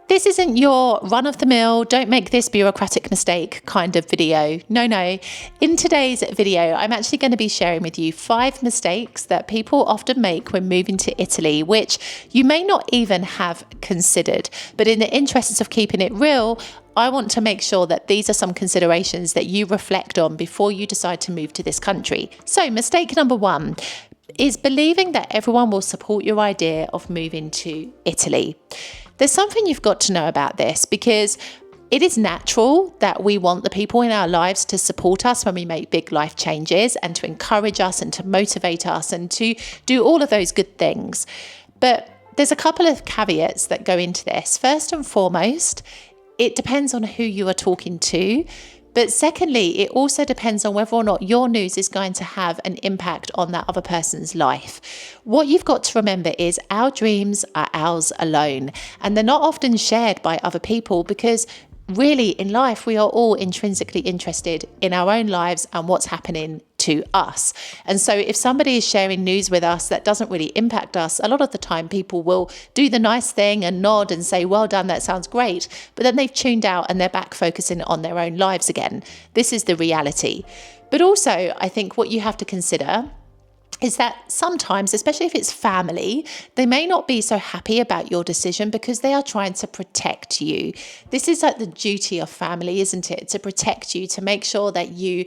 This isn't your run-of-the-mill, don't make this bureaucratic mistake kind of video. No. In today's video, I'm actually going to be sharing with you 5 mistakes that people often make when moving to Italy, which you may not even have considered. But in the interests of keeping it real, I want to make sure that these are some considerations that you reflect on before you decide to move to this country. So mistake number 1 is believing that everyone will support your idea of moving to Italy. There's something you've got to know about this, because it is natural that we want the people in our lives to support us when we make big life changes, and to encourage us and to motivate us and to do all of those good things. But there's a couple of caveats that go into this. First and foremost, it depends on who you are talking to. But secondly, it also depends on whether or not your news is going to have an impact on that other person's life. What you've got to remember is our dreams are ours alone, and they're not often shared by other people, because really in life, we are all intrinsically interested in our own lives and what's happening to us. And so if somebody is sharing news with us that doesn't really impact us, a lot of the time people will do the nice thing and nod and say, well done, that sounds great. But then they've tuned out and they're back focusing on their own lives again. This is the reality. But also, I think what you have to consider is that sometimes, especially if it's family, they may not be so happy about your decision because they are trying to protect you. This is like the duty of family, isn't it? To protect you, to make sure that you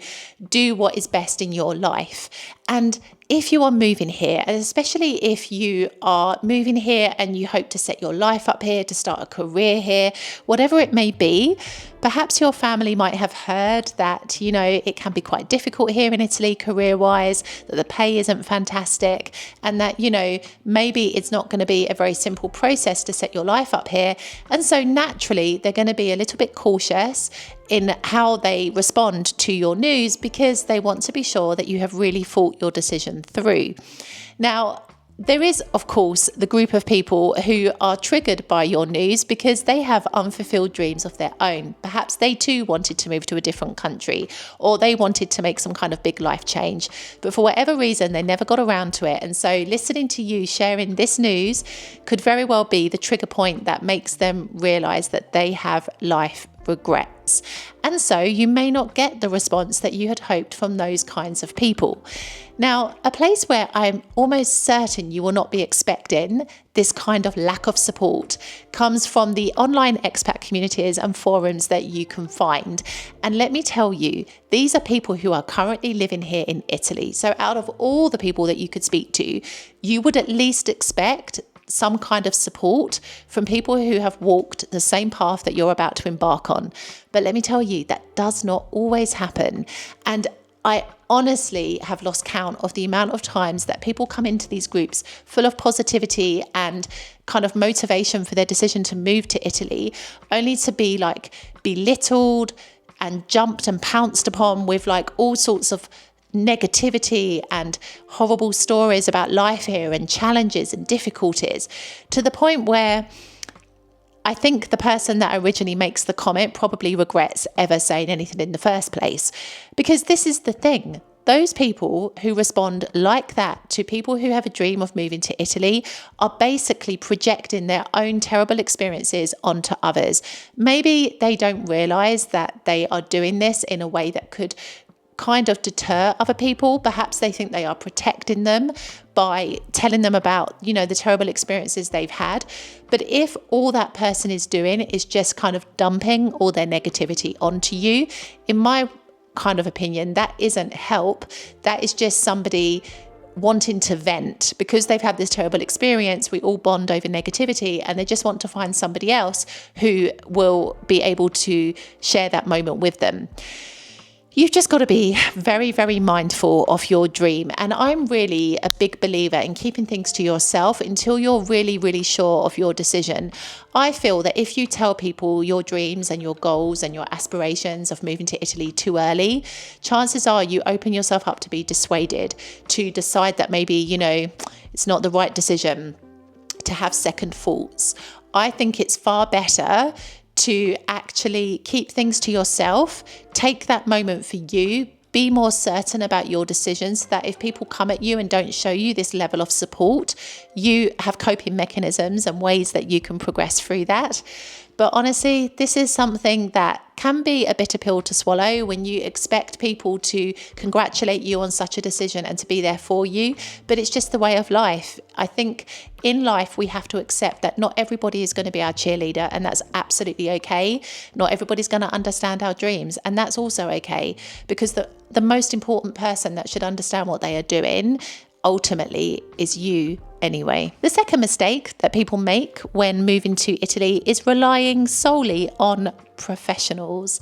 do what is best in your life. And if you are moving here, and especially if you are moving here and you hope to set your life up here, to start a career here, whatever it may be, perhaps your family might have heard that, it can be quite difficult here in Italy career-wise, that the pay isn't fantastic, and that, maybe it's not going to be a very simple process to set your life up here. And so naturally, they're going to be a little bit cautious in how they respond to your news, because they want to be sure that you have really thought your decision through. Now, there is, of course, the group of people who are triggered by your news because they have unfulfilled dreams of their own. Perhaps they too wanted to move to a different country, or they wanted to make some kind of big life change, but for whatever reason, they never got around to it. And so listening to you sharing this news could very well be the trigger point that makes them realize that they have life regrets. And so you may not get the response that you had hoped from those kinds of people. Now, a place where I'm almost certain you will not be expecting this kind of lack of support comes from the online expat communities and forums that you can find. And let me tell you, these are people who are currently living here in Italy. So out of all the people that you could speak to, you would at least expect some kind of support from people who have walked the same path that you're about to embark on. But let me tell you, that does not always happen. And I honestly have lost count of the amount of times that people come into these groups full of positivity and kind of motivation for their decision to move to Italy, only to be belittled and jumped and pounced upon with all sorts of negativity and horrible stories about life here and challenges and difficulties, to the point where I think the person that originally makes the comment probably regrets ever saying anything in the first place. Because this is the thing. Those people who respond like that to people who have a dream of moving to Italy are basically projecting their own terrible experiences onto others. Maybe they don't realize that they are doing this in a way that could kind of deter other people. Perhaps they think they are protecting them by telling them about, the terrible experiences they've had. But if all that person is doing is just kind of dumping all their negativity onto you, in my kind of opinion, that isn't help. That is just somebody wanting to vent because they've had this terrible experience. We all bond over negativity, and they just want to find somebody else who will be able to share that moment with them. You've just got to be very, very mindful of your dream. And I'm really a big believer in keeping things to yourself until you're really, really sure of your decision. I feel that if you tell people your dreams and your goals and your aspirations of moving to Italy too early, chances are you open yourself up to be dissuaded, to decide that maybe, it's not the right decision, to have second thoughts. I think it's far better to actually keep things to yourself, take that moment for you, be more certain about your decisions, so that if people come at you and don't show you this level of support, you have coping mechanisms and ways that you can progress through that. But honestly, this is something that can be a bitter pill to swallow when you expect people to congratulate you on such a decision and to be there for you. But it's just the way of life. I think in life, we have to accept that not everybody is going to be our cheerleader, and that's absolutely okay. Not everybody's going to understand our dreams, and that's also okay, because the most important person that should understand what they are doing ultimately is you anyway. The second mistake that people make when moving to Italy is relying solely on professionals.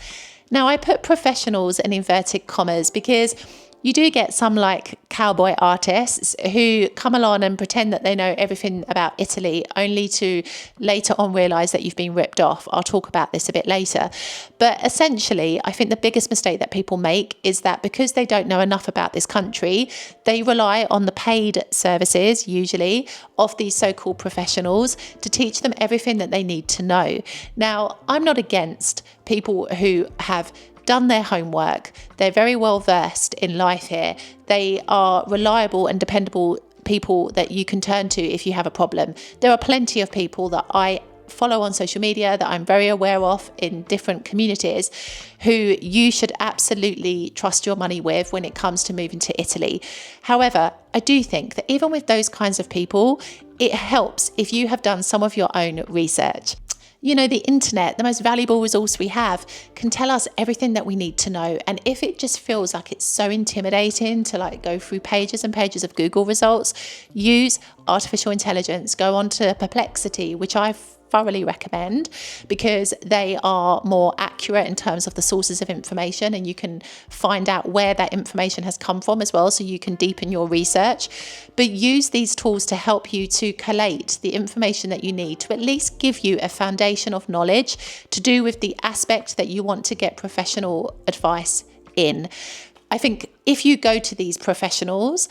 Now, I put professionals in inverted commas because you do get some like cowboy artists who come along and pretend that they know everything about Italy, only to later on realize that you've been ripped off. I'll talk about this a bit later. But essentially, I think the biggest mistake that people make is that because they don't know enough about this country, they rely on the paid services, usually, of these so-called professionals to teach them everything that they need to know. Now, I'm not against people who have done their homework. They're very well versed in life here. They are reliable and dependable people that you can turn to if you have a problem. There are plenty of people that I follow on social media that I'm very aware of in different communities who you should absolutely trust your money with when it comes to moving to Italy. However, I do think that even with those kinds of people, it helps if you have done some of your own research. You know, the internet, the most valuable resource we have, can tell us everything that we need to know. And if it just feels like it's so intimidating to like go through pages and pages of Google results, use artificial intelligence. Go on to Perplexity, which I thoroughly recommend because they are more accurate in terms of the sources of information, and you can find out where that information has come from as well, so you can deepen your research. But use these tools to help you to collate the information that you need to at least give you a foundation of knowledge to do with the aspect that you want to get professional advice in. I think if you go to these professionals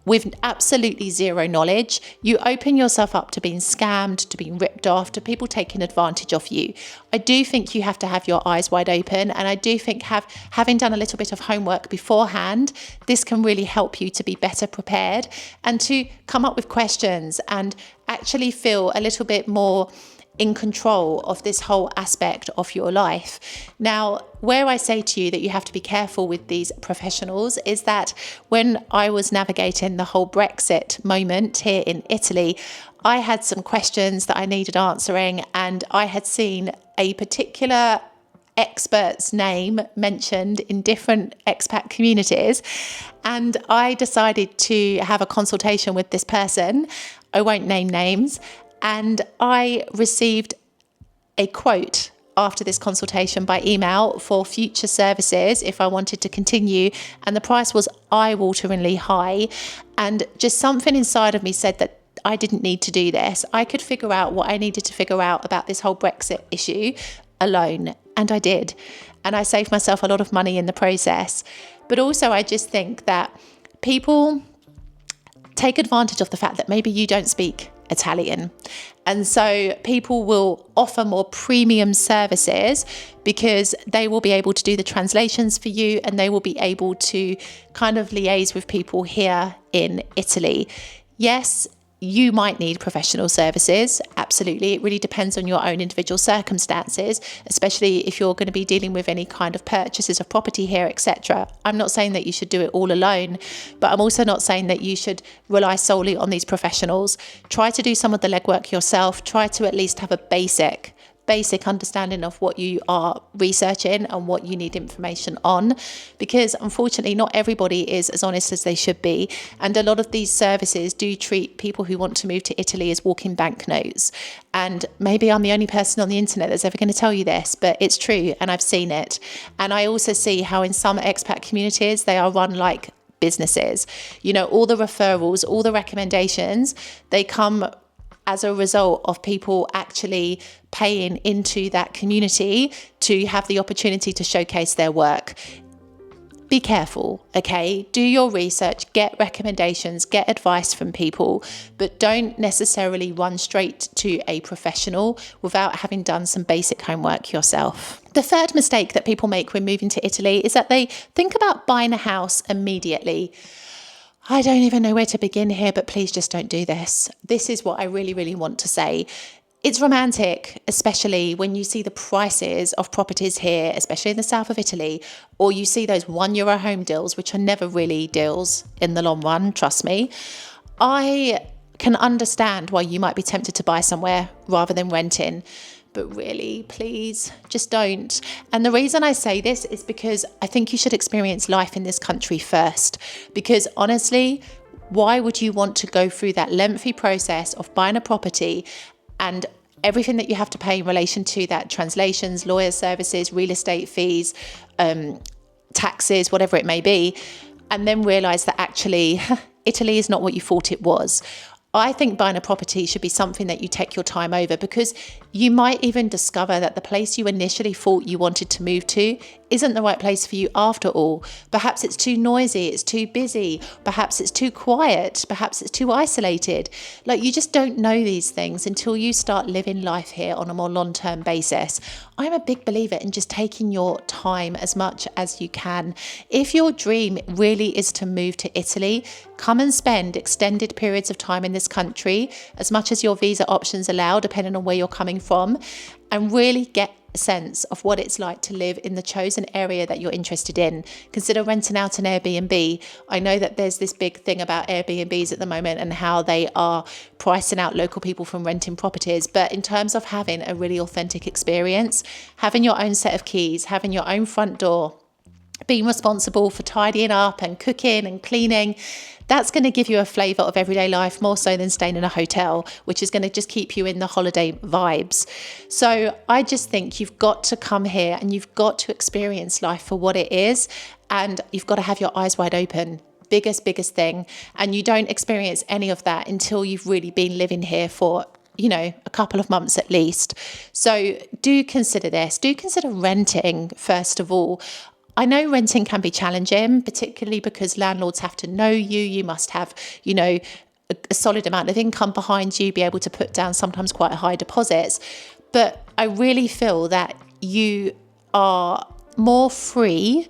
with absolutely zero knowledge, you open yourself up to being scammed, to being ripped off, to people taking advantage of you. I do think you have to have your eyes wide open, and I do think having done a little bit of homework beforehand, this can really help you to be better prepared and to come up with questions and actually feel a little bit more in control of this whole aspect of your life. Now, where I say to you that you have to be careful with these professionals is that when I was navigating the whole Brexit moment here in Italy, I had some questions that I needed answering, and I had seen a particular expert's name mentioned in different expat communities, and I decided to have a consultation with this person. I won't name names. And I received a quote after this consultation by email for future services if I wanted to continue. And the price was eye-wateringly high. And just something inside of me said that I didn't need to do this. I could figure out what I needed to figure out about this whole Brexit issue alone. And I did. And I saved myself a lot of money in the process. But also I just think that people take advantage of the fact that maybe you don't speak Italian. And so people will offer more premium services because they will be able to do the translations for you, and they will be able to kind of liaise with people here in Italy. Yes, you might need professional services. Absolutely. It really depends on your own individual circumstances, especially if you're going to be dealing with any kind of purchases of property here, etc. I'm not saying that you should do it all alone, but I'm also not saying that you should rely solely on these professionals. Try to do some of the legwork yourself. Try to at least have a basic understanding of what you are researching and what you need information on, because unfortunately not everybody is as honest as they should be, and a lot of these services do treat people who want to move to Italy as walking banknotes. And maybe I'm the only person on the internet that's ever going to tell you this, but it's true, and I've seen it. And I also see how in some expat communities they are run like businesses. You know, all the referrals, all the recommendations, they come as a result of people actually paying into that community to have the opportunity to showcase their work. Be careful, okay? Do your research, get recommendations, get advice from people, but don't necessarily run straight to a professional without having done some basic homework yourself. The third mistake that people make when moving to Italy is that they think about buying a house immediately. I don't even know where to begin here, but please just don't do this. This is what I really, really want to say. It's romantic, especially when you see the prices of properties here, especially in the south of Italy, or you see those €1 home deals, which are never really deals in the long run, trust me. I can understand why you might be tempted to buy somewhere rather than renting, but really, please, just don't. And the reason I say this is because I think you should experience life in this country first, because honestly, why would you want to go through that lengthy process of buying a property and everything that you have to pay in relation to that, translations, lawyer services, real estate fees, taxes, whatever it may be, and then realise that actually Italy is not what you thought it was. I think buying a property should be something that you take your time over, because you might even discover that the place you initially thought you wanted to move to isn't the right place for you after all. Perhaps it's too noisy, it's too busy, perhaps it's too quiet, perhaps it's too isolated. Like, you just don't know these things until you start living life here on a more long-term basis. I'm a big believer in just taking your time as much as you can. If your dream really is to move to Italy, come and spend extended periods of time in this country, as much as your visa options allow, depending on where you're coming from, and really get a sense of what it's like to live in the chosen area that you're interested in. Consider renting out an Airbnb. I know that there's this big thing about Airbnbs at the moment and how they are pricing out local people from renting properties. But in terms of having a really authentic experience, having your own set of keys, having your own front door, being responsible for tidying up and cooking and cleaning, that's going to give you a flavour of everyday life more so than staying in a hotel, which is going to just keep you in the holiday vibes. So I just think you've got to come here and you've got to experience life for what it is, and you've got to have your eyes wide open. Biggest thing. And you don't experience any of that until you've really been living here for a couple of months at least. So do consider this. Do consider renting first of all. I know renting can be challenging, particularly because landlords have to know you. You must have, a solid amount of income behind you, be able to put down sometimes quite high deposits. But I really feel that you are more free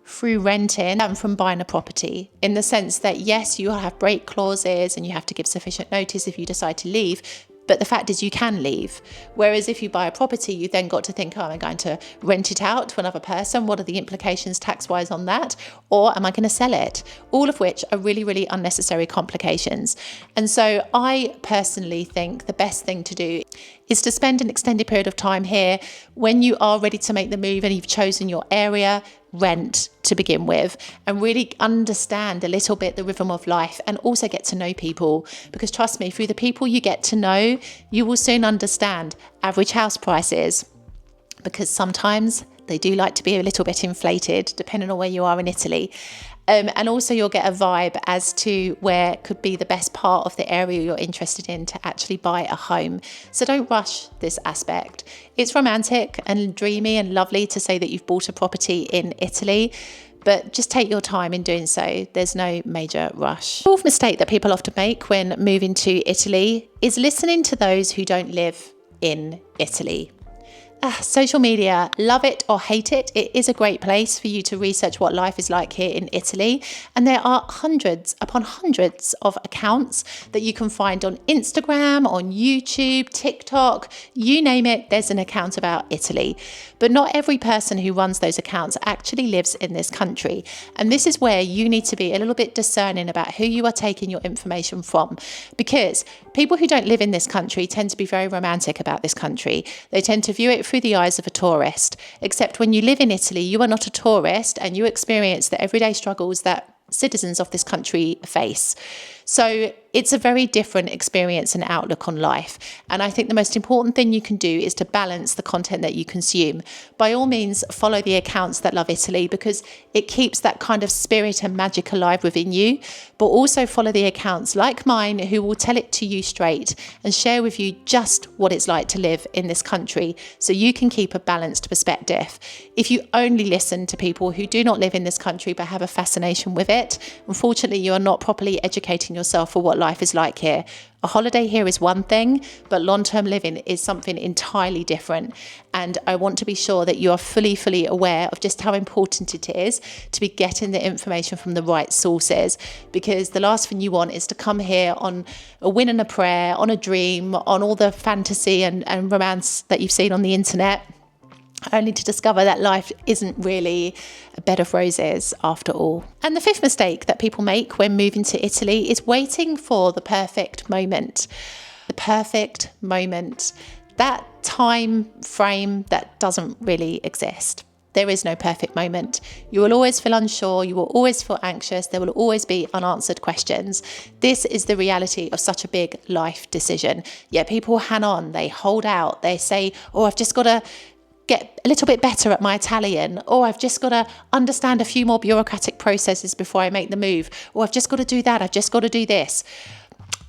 through renting than from buying a property, in the sense that, yes, you have break clauses and you have to give sufficient notice if you decide to leave. But the fact is you can leave. Whereas if you buy a property, you then got to think, am I going to rent it out to another person? What are the implications tax-wise on that? Or am I going to sell it? All of which are really, really unnecessary complications. And so I personally think the best thing to do is to spend an extended period of time here. When you are ready to make the move and you've chosen your area, rent to begin with, and really understand a little bit the rhythm of life, and also get to know people, because trust me, through the people you get to know, you will soon understand average house prices, because sometimes they do like to be a little bit inflated depending on where you are in Italy. And also you'll get a vibe as to where could be the best part of the area you're interested in to actually buy a home. So don't rush this aspect. It's romantic and dreamy and lovely to say that you've bought a property in Italy, but just take your time in doing so. There's no major rush. The fourth mistake that people often make when moving to Italy is listening to those who don't live in Italy. Social media, love it or hate it, it is a great place for you to research what life is like here in Italy. And there are hundreds upon hundreds of accounts that you can find on Instagram, on YouTube, TikTok, you name it, there's an account about Italy. But not every person who runs those accounts actually lives in this country. And this is where you need to be a little bit discerning about who you are taking your information from. Because people who don't live in this country tend to be very romantic about this country. They tend to view it through the eyes of a tourist. Except when you live in Italy, you are not a tourist and you experience the everyday struggles that citizens of this country face. So it's a very different experience and outlook on life. And I think the most important thing you can do is to balance the content that you consume. By all means, follow the accounts that love Italy, because it keeps that kind of spirit and magic alive within you. But also follow the accounts like mine, who will tell it to you straight and share with you just what it's like to live in this country, so you can keep a balanced perspective. If you only listen to people who do not live in this country but have a fascination with it, unfortunately, you are not properly educating preparing yourself for what life is like here. A holiday here is one thing, but long-term living is something entirely different. And I want to be sure that you are fully aware of just how important it is to be getting the information from the right sources, because the last thing you want is to come here on a win and a prayer, on a dream, on all the fantasy and romance that you've seen on the internet, only to discover that life isn't really a bed of roses after all. And the fifth mistake that people make when moving to Italy is waiting for the perfect moment. The perfect moment. That time frame that doesn't really exist. There is no perfect moment. You will always feel unsure. You will always feel anxious. There will always be unanswered questions. This is the reality of such a big life decision. Yet people hang on. They hold out. They say, oh, I've just got to get a little bit better at my Italian, or I've just got to understand a few more bureaucratic processes before I make the move, or I've just got to do that, I've just got to do this.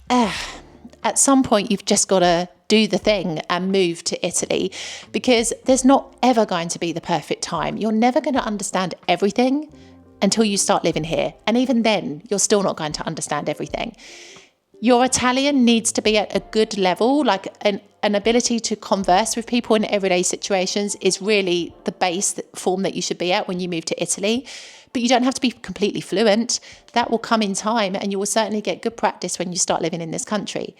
At some point, you've just got to do the thing and move to Italy, because there's not ever going to be the perfect time. You're never going to understand everything until you start living here. And even then, you're still not going to understand everything. Your Italian needs to be at a good level, like an ability to converse with people in everyday situations is really the base form that you should be at when you move to Italy. But you don't have to be completely fluent. That will come in time, and you will certainly get good practice when you start living in this country.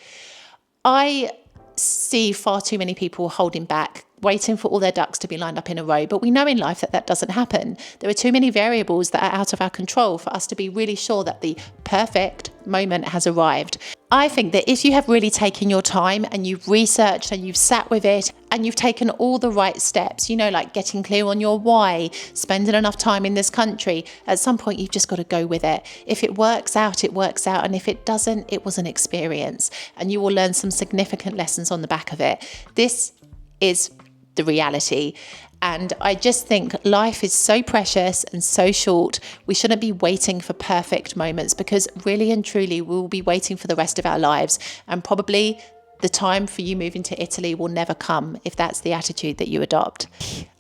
I see far too many people holding back, waiting for all their ducks to be lined up in a row. But we know in life that that doesn't happen. There are too many variables that are out of our control for us to be really sure that the perfect moment has arrived. I think that if you have really taken your time and you've researched and you've sat with it and you've taken all the right steps, you know, like getting clear on your why, spending enough time in this country, at some point you've just got to go with it. If it works out, it works out. And if it doesn't, it was an experience, and you will learn some significant lessons on the back of it. This is the reality. And I just think life is so precious and so short. We shouldn't be waiting for perfect moments, because really and truly we will be waiting for the rest of our lives. And probably the time for you moving to Italy will never come if that's the attitude that you adopt.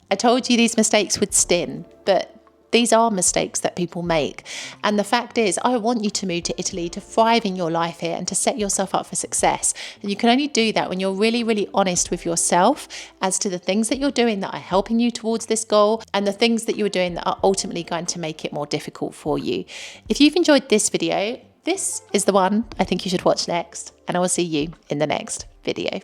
I told you these mistakes would sting, but these are mistakes that people make. And the fact is, I want you to move to Italy to thrive in your life here and to set yourself up for success. And you can only do that when you're really honest with yourself as to the things that you're doing that are helping you towards this goal, and the things that you're doing that are ultimately going to make it more difficult for you. If you've enjoyed this video, this is the one I think you should watch next, and I will see you in the next video.